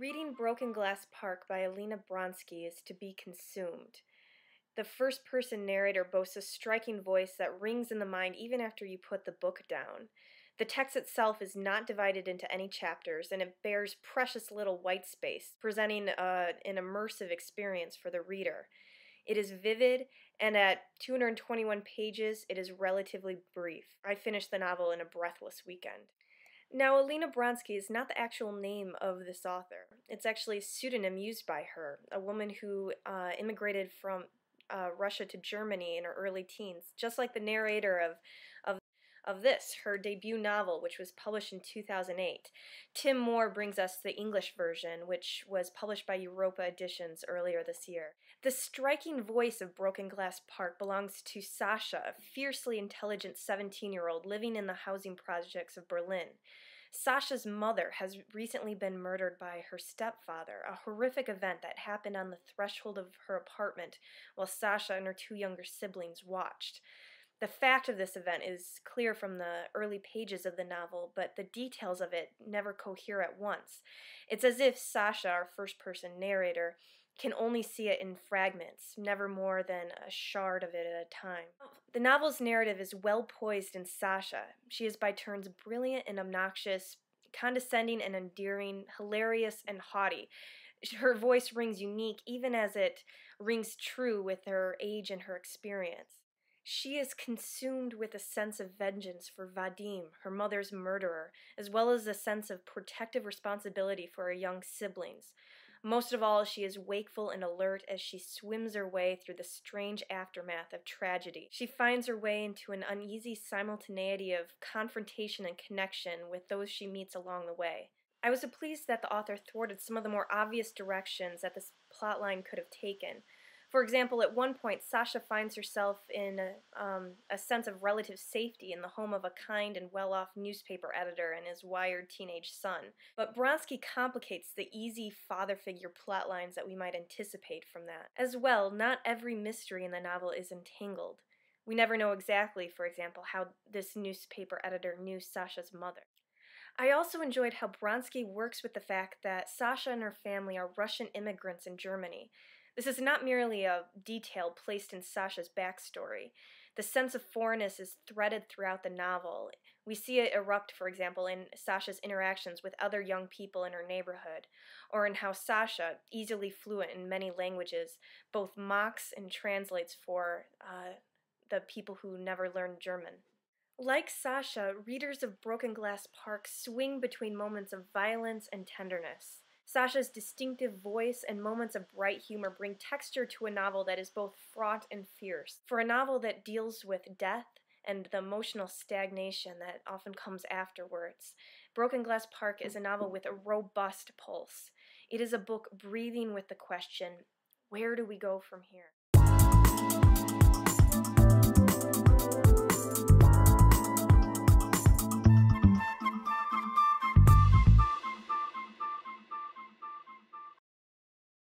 Reading Broken Glass Park by Alina Bronsky is to be consumed. The first-person narrator boasts a striking voice that rings in the mind even after you put the book down. The text itself is not divided into any chapters, and it bears precious little white space, presenting an immersive experience for the reader. It is vivid, and at 221 pages, it is relatively brief. I finished the novel in a breathless weekend. Now, Alina Bronsky is not the actual name of this author. It's actually a pseudonym used by her, a woman who immigrated from Russia to Germany in her early teens, just like the narrator of this, her debut novel, which was published in 2008. Tim Mohr brings us the English version, which was published by Europa Editions earlier this year. The striking voice of Broken Glass Park belongs to Sasha, a fiercely intelligent 17-year-old living in the housing projects of Berlin. Sasha's mother has recently been murdered by her stepfather, a horrific event that happened on the threshold of her apartment while Sasha and her two younger siblings watched. The fact of this event is clear from the early pages of the novel, but the details of it never cohere at once. It's as if Sasha, our first-person narrator, can only see it in fragments, never more than a shard of it at a time. The novel's narrative is well poised in Sasha. She is by turns brilliant and obnoxious, condescending and endearing, hilarious and haughty. Her voice rings unique even as it rings true with her age and her experience. She is consumed with a sense of vengeance for Vadim, her mother's murderer, as well as a sense of protective responsibility for her young siblings. Most of all, she is wakeful and alert as she swims her way through the strange aftermath of tragedy. She finds her way into an uneasy simultaneity of confrontation and connection with those she meets along the way. I was pleased that the author thwarted some of the more obvious directions that this plotline could have taken. For example, at one point, Sasha finds herself in a sense of relative safety in the home of a kind and well-off newspaper editor and his wired teenage son. But Bronsky complicates the easy father-figure plot lines that we might anticipate from that. As well, not every mystery in the novel is entangled. We never know exactly, for example, how this newspaper editor knew Sasha's mother. I also enjoyed how Bronsky works with the fact that Sasha and her family are Russian immigrants in Germany. This is not merely a detail placed in Sasha's backstory. The sense of foreignness is threaded throughout the novel. We see it erupt, for example, in Sasha's interactions with other young people in her neighborhood, or in how Sasha, easily fluent in many languages, both mocks and translates for the people who never learned German. Like Sasha, readers of Broken Glass Park swing between moments of violence and tenderness. Sasha's distinctive voice and moments of bright humor bring texture to a novel that is both fraught and fierce. For a novel that deals with death and the emotional stagnation that often comes afterwards, Broken Glass Park is a novel with a robust pulse. It is a book breathing with the question, where do we go from here?